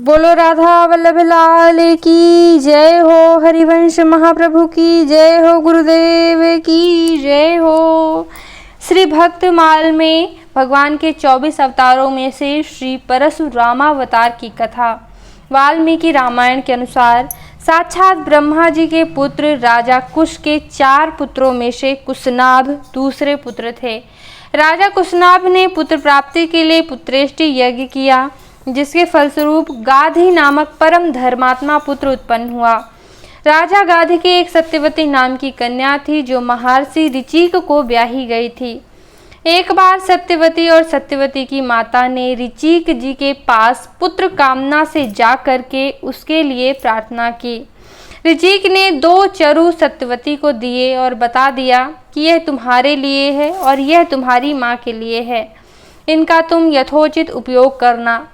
बोलो राधा वल्लभ लाल की जय हो। हरिवंश महाप्रभु की जय हो। गुरुदेव की जय हो। श्री भक्तमाल में भगवान के 24 अवतारों में से श्री परशुरामावतार की कथा। वाल्मीकि रामायण के अनुसार साक्षात ब्रह्मा जी के पुत्र राजा कुश के 4 पुत्रों में से कुशनाभ दूसरे पुत्र थे। राजा कुशनाभ ने पुत्र प्राप्ति के लिए पुत्रेष्टि यज्ञ किया, जिसके फलस्वरूप गाधी नामक परम धर्मात्मा पुत्र उत्पन्न हुआ। राजा गाधी के एक सत्यवती नाम की कन्या थी, जो महर्षि ऋचिक को ब्याही गई थी। एक बार सत्यवती और सत्यवती की माता ने ऋचिक जी के पास पुत्र कामना से जा करके उसके लिए प्रार्थना की। ऋचिक ने 2 चरु सत्यवती को दिए और बता दिया कि यह तुम्हारे लिए है और यह तुम्हारी माँ के लिए है, इनका तुम यथोचित उपयोग करना।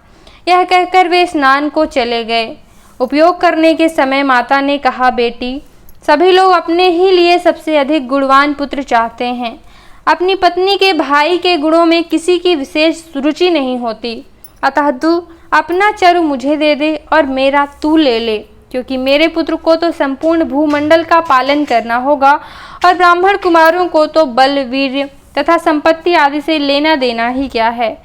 यह कहकर वे स्नान को चले गए। उपयोग करने के समय माता ने कहा, बेटी, सभी लोग अपने ही लिए सबसे अधिक गुणवान पुत्र चाहते हैं। अपनी पत्नी के भाई के गुणों में किसी की विशेष रुचि नहीं होती। अतः तू अपना चरु मुझे दे दे और मेरा तू ले ले, क्योंकि मेरे पुत्र को तो संपूर्ण भूमंडल का पालन करना होगा और ब्राह्मण कुमारों को तो बल, वीर्य तथा संपत्ति आदि से लेना देना ही क्या है।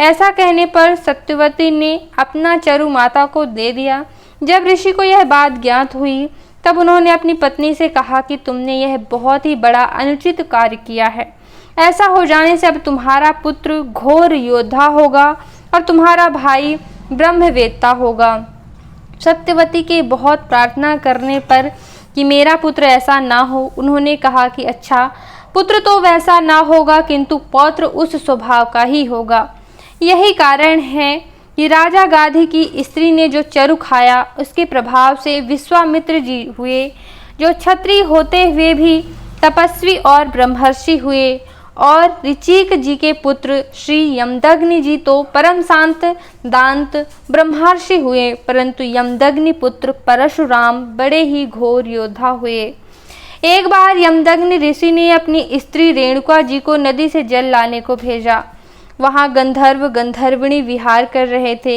ऐसा कहने पर सत्यवती ने अपना चरु माता को दे दिया। जब ऋषि को यह बात ज्ञात हुई, तब उन्होंने अपनी पत्नी से कहा कि तुमने यह बहुत ही बड़ा अनुचित कार्य किया है। ऐसा हो जाने से अब तुम्हारा पुत्र घोर योद्धा होगा और तुम्हारा भाई ब्रह्मवेत्ता होगा। सत्यवती के बहुत प्रार्थना करने पर कि मेरा पुत्र ऐसा ना हो, उन्होंने कहा कि अच्छा, पुत्र तो वैसा ना होगा, किंतु पौत्र उस स्वभाव का ही होगा। यही कारण है कि राजा गाधी की स्त्री ने जो चरु खाया, उसके प्रभाव से विश्वामित्र जी हुए, जो क्षत्रिय होते हुए भी तपस्वी और ब्रह्मर्षि हुए, और ऋचिक जी के पुत्र श्री यमदग्नि जी तो परम शांत दांत ब्रह्मर्षि हुए, परंतु यमदग्नि पुत्र परशुराम बड़े ही घोर योद्धा हुए। एक बार यमदग्नि ऋषि ने अपनी स्त्री रेणुका जी को नदी से जल लाने को भेजा। वहाँ गंधर्व गंधर्विणी विहार कर रहे थे।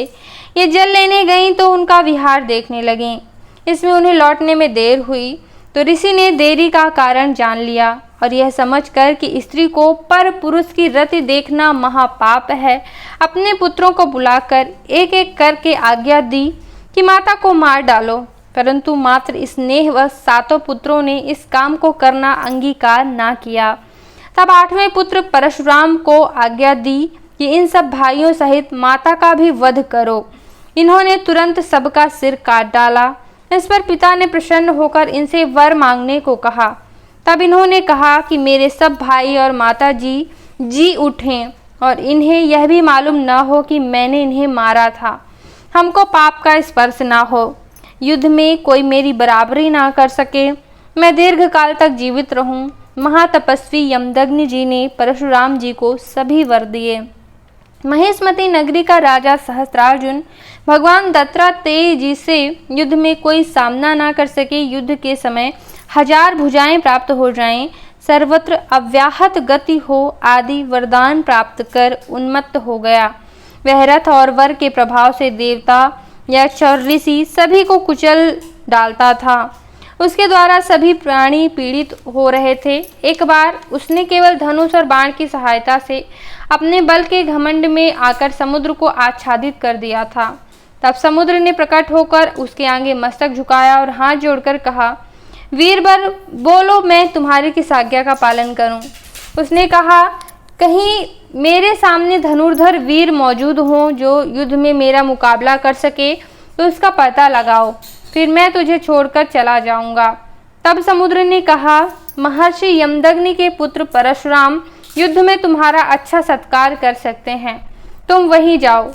ये जल लेने गईं तो उनका विहार देखने लगीं। इसमें उन्हें लौटने में देर हुई तो ऋषि ने देरी का कारण जान लिया और यह समझकर कि स्त्री को पर पुरुष की रति देखना महापाप है, अपने पुत्रों को बुलाकर एक एक करके आज्ञा दी कि माता को मार डालो। परंतु मात्र स्नेह व 7 पुत्रों ने इस काम को करना अंगीकार ना किया। तब 8वें पुत्र परशुराम को आज्ञा दी कि इन सब भाइयों सहित माता का भी वध करो। इन्होंने तुरंत सबका सिर काट डाला। इस पर पिता ने प्रसन्न होकर इनसे वर मांगने को कहा। तब इन्होंने कहा कि मेरे सब भाई और माता जी उठें और इन्हें यह भी मालूम न हो कि मैंने इन्हें मारा था। हमको पाप का स्पर्श ना हो, युद्ध में कोई मेरी बराबरी ना कर सके, मैं दीर्घ काल तक जीवित रहूं। महातपस्वी यमदग्नि जी ने परशुराम जी को सभी वर दिए। महेशमती नगरी का राजा सहस्त्रार्जुन भगवान दत्तात्रेय जी से युद्ध में कोई सामना ना कर सके, युद्ध के समय 1000 भुजाएं प्राप्त हो जाएं, सर्वत्र अव्याहत गति हो आदि वरदान प्राप्त कर उन्मत्त हो गया। वह रथ और वर के प्रभाव से देवता या ऋषि सभी को कुचल डालता था। उसके द्वारा सभी प्राणी पीड़ित हो रहे थे। एक बार उसने केवल धनुष और बाण की सहायता से अपने बल के घमंड में आकर समुद्र को आच्छादित कर दिया था। तब समुद्र ने प्रकट होकर उसके आगे मस्तक झुकाया और हाथ जोड़कर कहा, वीरवर बोलो, मैं तुम्हारी किस आज्ञा का पालन करूं। उसने कहा, कहीं मेरे सामने धनुर्धर वीर मौजूद हों जो युद्ध में मेरा मुकाबला कर सके तो उसका पता लगाओ, फिर मैं तुझे छोड़कर चला जाऊंगा। तब समुद्र ने कहा, महर्षि यमदग्नि के पुत्र परशुराम युद्ध में तुम्हारा अच्छा सत्कार कर सकते हैं, तुम वहीं जाओ।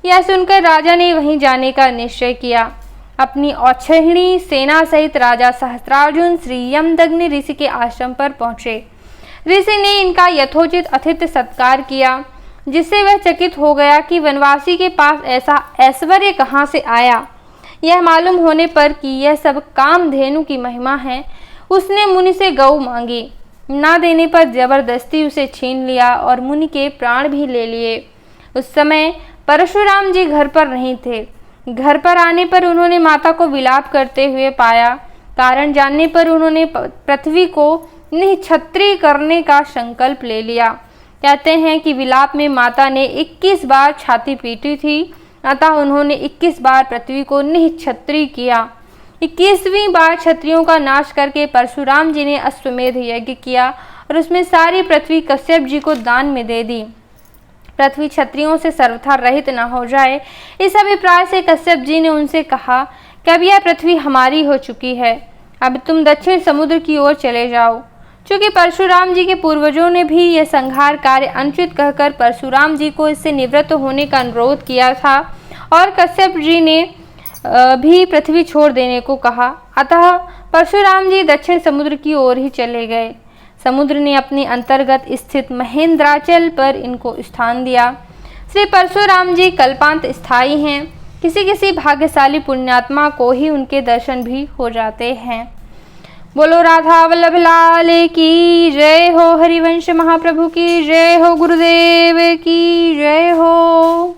यह सुनकर राजा ने वहीं जाने का निश्चय किया। अपनी औक्षहिणी सेना सहित राजा सहस्त्रार्जुन श्री यमदग्नि ऋषि के आश्रम पर पहुंचे। ऋषि ने इनका यथोचित अतिथि सत्कार किया, जिससे वह चकित हो गया कि वनवासी के पास ऐसा ऐश्वर्य कहाँ से आया। यह मालूम होने पर कि यह सब कामधेनु की महिमा है, उसने मुनि से गौ मांगी। ना देने पर जबरदस्ती उसे छीन लिया और मुनि के प्राण भी ले लिए। उस समय परशुराम जी घर पर नहीं थे। घर पर आने पर उन्होंने माता को विलाप करते हुए पाया। कारण जानने पर उन्होंने पृथ्वी को निःछत्री करने का संकल्प ले लिया। कहते हैं कि विलाप में माता ने 21 बार छाती पीटी थी, अतः उन्होंने 21 बार पृथ्वी को निःछत्री किया। 21वीं बार क्षत्रियों का नाश करके परशुराम जी ने अश्वमेध यज्ञ किया और उसमें सारी पृथ्वी कश्यप जी को दान में दे दी। पृथ्वी क्षत्रियों से सर्वथा रहित न हो जाए, इस अभिप्राय से कश्यप जी ने उनसे कहा कि अब यह पृथ्वी हमारी हो चुकी है, अब तुम दक्षिण समुद्र की ओर चले जाओ। चूँकि परशुराम जी के पूर्वजों ने भी यह संहार कार्य अनुचित कहकर परशुराम जी को इससे निवृत्त होने का अनुरोध किया था और कश्यप जी ने भी पृथ्वी छोड़ देने को कहा, अतः परशुराम जी दक्षिण समुद्र की ओर ही चले गए। समुद्र ने अपने अंतर्गत स्थित महेंद्राचल पर इनको स्थान दिया। श्री परशुराम जी कल्पांत स्थायी हैं, किसी किसी भाग्यशाली पुण्यात्मा को ही उनके दर्शन भी हो जाते हैं। बोलो राधा वल्लभ लाल की जय हो, हरिवंश महाप्रभु की जय हो, गुरुदेव की जय हो।